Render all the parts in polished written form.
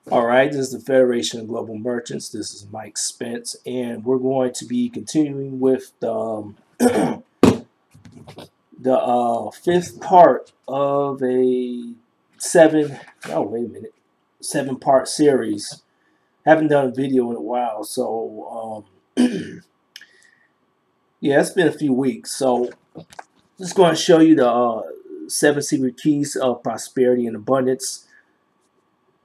All right, this is the Federation of Global Merchants. This is Mike Spence, and we're going to be continuing with the fifth part of a seven. Oh, wait a minute, 7-part series. Haven't done a video in a while, so yeah, it's been a few weeks. So just going to show you the 7 secret keys of prosperity and abundance.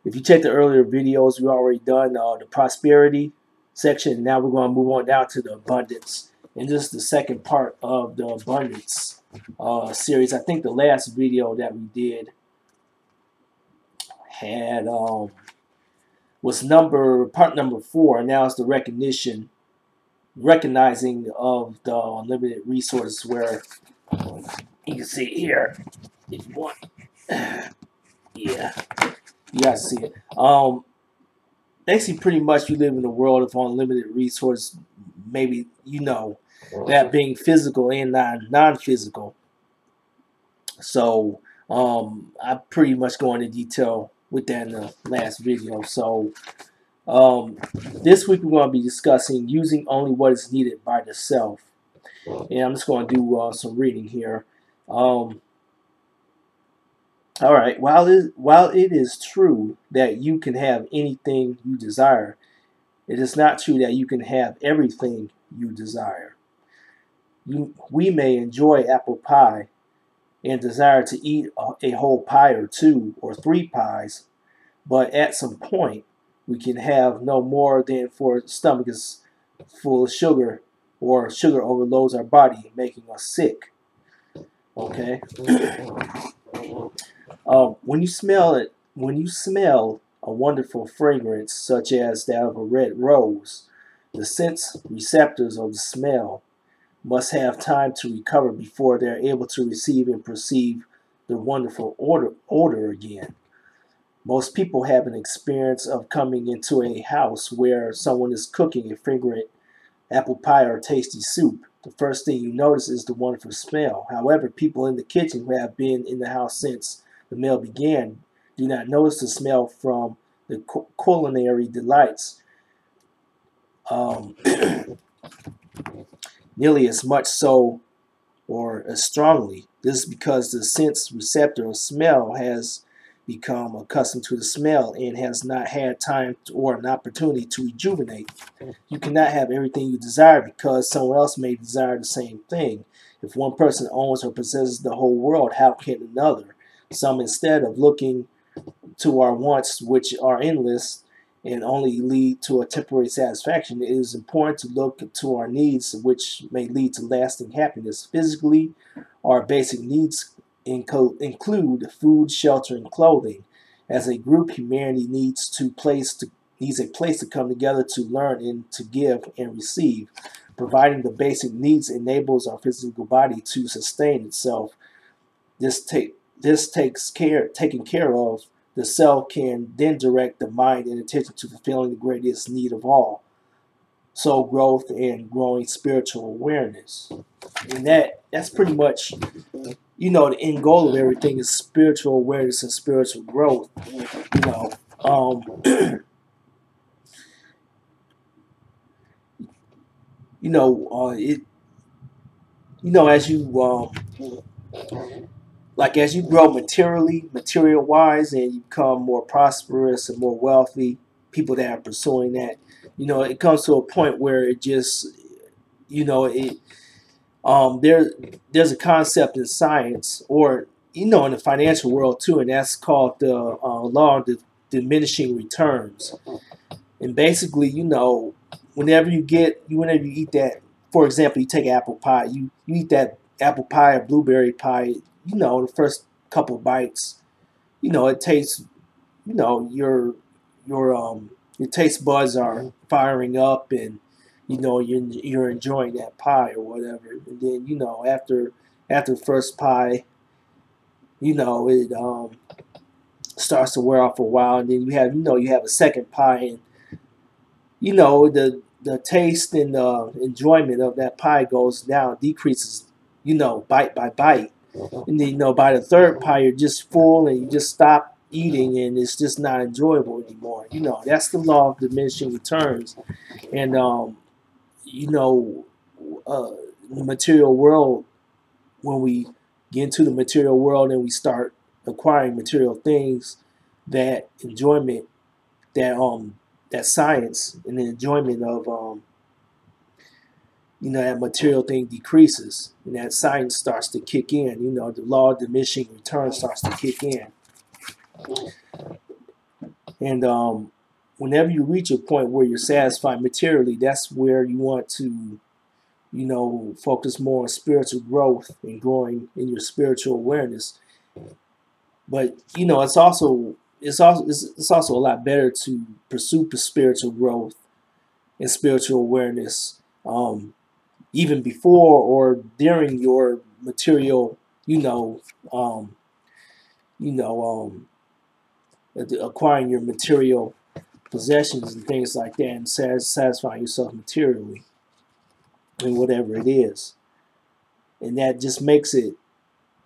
If you check the earlier videos, we already done the prosperity section. Now we're going to move on down to the abundance. And this is the second part of the abundance series. I think the last video that we did had was part number 4. And now it's the recognizing of the unlimited resources, where you can see here if you want. Yeah, you guys see it. Basically, pretty much, you live in a world of unlimited resources. Maybe that being physical and non-physical. So I pretty much go into detail with that in the last video. So this week we're going to be discussing using only what is needed by the self. And I'm just going to do some reading here. All right. While it is true that you can have anything you desire, it is not true that you can have everything you desire. We may enjoy apple pie and desire to eat a whole pie or 2 or 3 pies, but at some point we can have no more than for the stomach is full of sugar, or sugar overloads our body, making us sick. Okay. When you smell a wonderful fragrance such as that of a red rose, the sense receptors of the smell must have time to recover before they're able to receive and perceive the wonderful odor again. Most people have an experience of coming into a house where someone is cooking a fragrant apple pie or tasty soup. The first thing you notice is the wonderful smell. However, people in the kitchen who have been in the house since the meal began do not notice the smell from the culinary delights nearly as much so or as strongly. This is because the sense receptor of smell has become accustomed to the smell and has not had time or an opportunity to rejuvenate. You cannot have everything you desire because someone else may desire the same thing. If one person owns or possesses the whole world, how can another? Some, instead of looking to our wants, which are endless and only lead to a temporary satisfaction, it is important to look to our needs, which may lead to lasting happiness. Physically, our basic needs include food, shelter, and clothing. As a group, humanity needs a place to come together to learn and to give and receive. Providing the basic needs enables our physical body to sustain itself. Taking care of, the self can then direct the mind and attention to fulfilling the greatest need of all: soul growth and growing spiritual awareness. And that's pretty much, the end goal of everything is spiritual awareness and spiritual growth. You know, it. As you grow material wise, and you become more prosperous and more wealthy, people that are pursuing that, it comes to a point where it just, it there's a concept in science, or in the financial world too, and that's called the law of diminishing returns. And basically, whenever you eat that, for example, you take apple pie, you eat that apple pie or blueberry pie, the first couple bites, it tastes, your taste buds are firing up, and you're enjoying that pie or whatever. And then after the first pie, it starts to wear off for a while, and then you have a second pie, and the taste and the enjoyment of that pie goes down, decreases, bite by bite. And then by the third pie you're just full, and you just stop eating and it's just not enjoyable anymore. You know, that's the law of diminishing returns. And you know, the material world, when we get into the material world and we start acquiring material things, that enjoyment, that science and the enjoyment of you know, that material thing decreases and that science starts to kick in. You know, the law of diminishing return starts to kick in. And whenever you reach a point where you're satisfied materially, that's where you want to, you know, focus more on spiritual growth and growing in your spiritual awareness. But you know, it's also a lot better to pursue spiritual growth and spiritual awareness, even before or during your material, you know, um, you know, acquiring your material possessions and things like that, and satisfying yourself materially in whatever it is, and that just makes it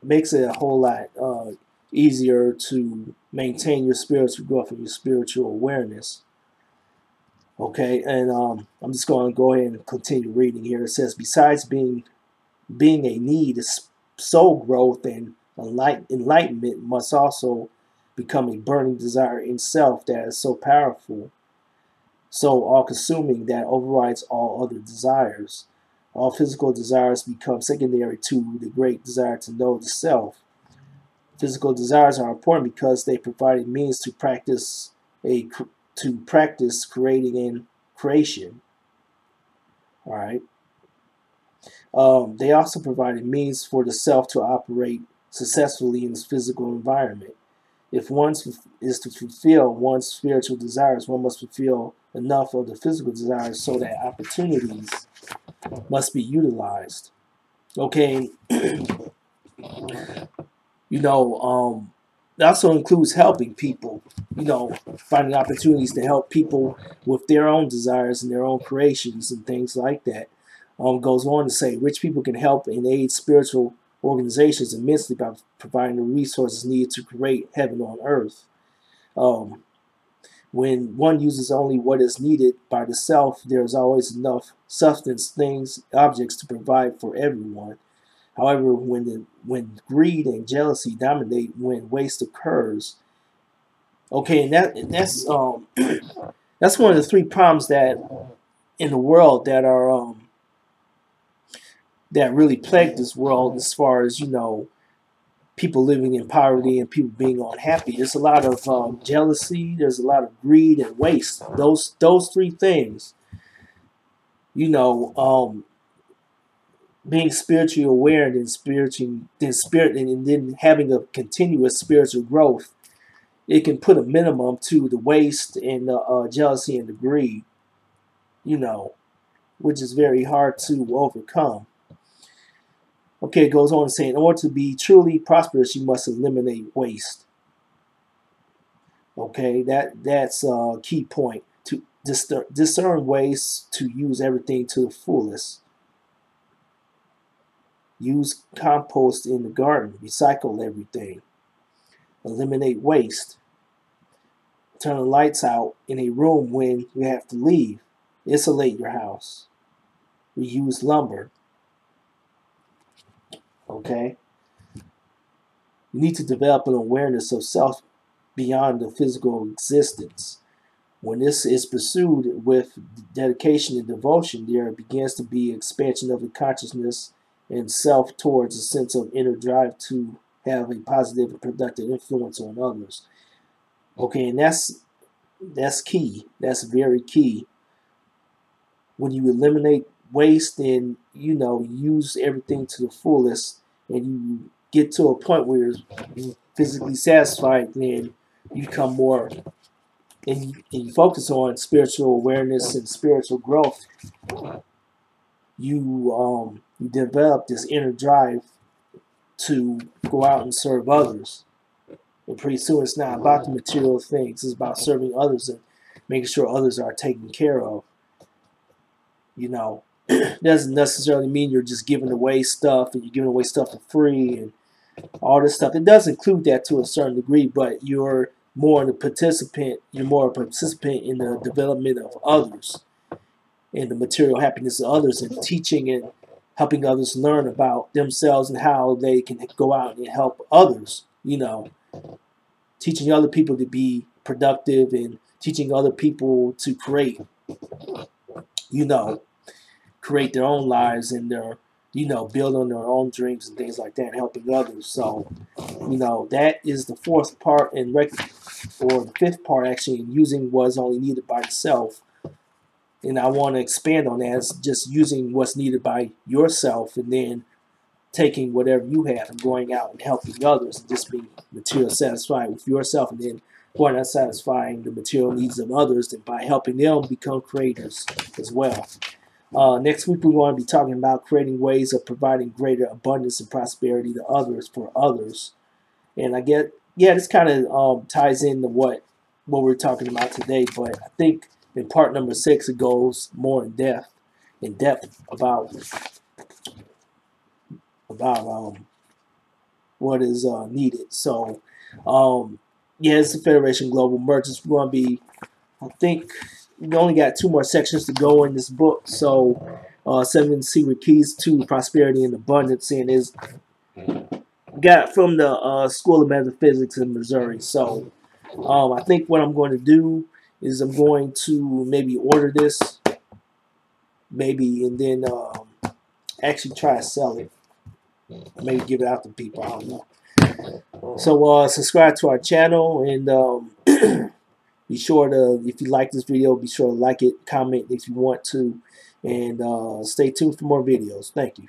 a whole lot easier to maintain your spiritual growth and your spiritual awareness. Okay, and I'm just going to go ahead and continue reading here. It says, besides being a need, soul growth and enlightenment must also become a burning desire in self that is so powerful, so all-consuming, that overrides all other desires. All physical desires become secondary to the great desire to know the self. Physical desires are important because they provide a means a to practice creating and creation. All right. They also provide a means for the self to operate successfully in this physical environment. If one is to fulfill one's spiritual desires, one must fulfill enough of the physical desires so that opportunities must be utilized. Okay, you know, it also includes helping people, you know, finding opportunities to help people with their own desires and their own creations and things like that. Goes on to say, rich people can help and aid spiritual organizations immensely by providing the resources needed to create heaven on earth. Um, when one uses only what is needed by the self, there is always enough substance, things, objects to provide for everyone. However, when greed and jealousy dominate, when waste occurs, okay, and that's one of the three problems that in the world that really plague this world, as far as, you know, people living in poverty and people being unhappy. There's a lot of jealousy. There's a lot of greed and waste. Those three things, you know, being spiritually aware and then having a continuous spiritual growth, it can put a minimum to the waste and the jealousy and the greed, you know, which is very hard to overcome. Okay, it goes on to say, in order to be truly prosperous, you must eliminate waste. Okay, that's a key point. To discern ways to use everything to the fullest. Use compost in the garden. Recycle everything. Eliminate waste. Turn the lights out in a room when you have to leave. Insulate your house. Reuse lumber. Okay? You need to develop an awareness of self beyond the physical existence. When this is pursued with dedication and devotion, there begins to be expansion of the consciousness and self towards a sense of inner drive to have a positive and productive influence on others. Okay, and that's key. That's very key. When you eliminate waste and, you know, use everything to the fullest, and you get to a point where you're physically satisfied, then you become more, and you focus on spiritual awareness and spiritual growth. You develop this inner drive to go out and serve others. And pretty soon it's not about the material things. It's about serving others and making sure others are taken care of. You know, doesn't necessarily mean you're just giving away stuff and you're giving away stuff for free and all this stuff. It does include that to a certain degree, but you're more the participant. You're more a participant in the development of others and the material happiness of others, and teaching and helping others learn about themselves and how they can go out and help others. Teaching other people to be productive and teaching other people to create, you know, create their own lives and their, build on their own dreams and things like that, and helping others. So, that is the fourth part or the fifth part actually, in using what's only needed by yourself. And I want to expand on that. It's just using what's needed by yourself and then taking whatever you have and going out and helping others and just being material satisfied with yourself, and then going out satisfying the material needs of others, and by helping them become creators as well. Next week, we're going to be talking about creating ways of providing greater abundance and prosperity to others for others. And I get, this kind of ties into what we're talking about today, but I think in part number 6, it goes more in depth about what is needed. So, it's the Federation Global Merchants. We're going to be, I think, we only got 2 more sections to go in this book. So, 7 Secret Keys to Prosperity and Abundance, and is got from the School of Metaphysics in Missouri. So, I think what I'm going to do is I'm going to maybe order this, and then actually try to sell it. Maybe give it out to people. I don't know. So subscribe to our channel, and be sure to, if you like this video, be sure to like it, comment if you want to, and stay tuned for more videos. Thank you.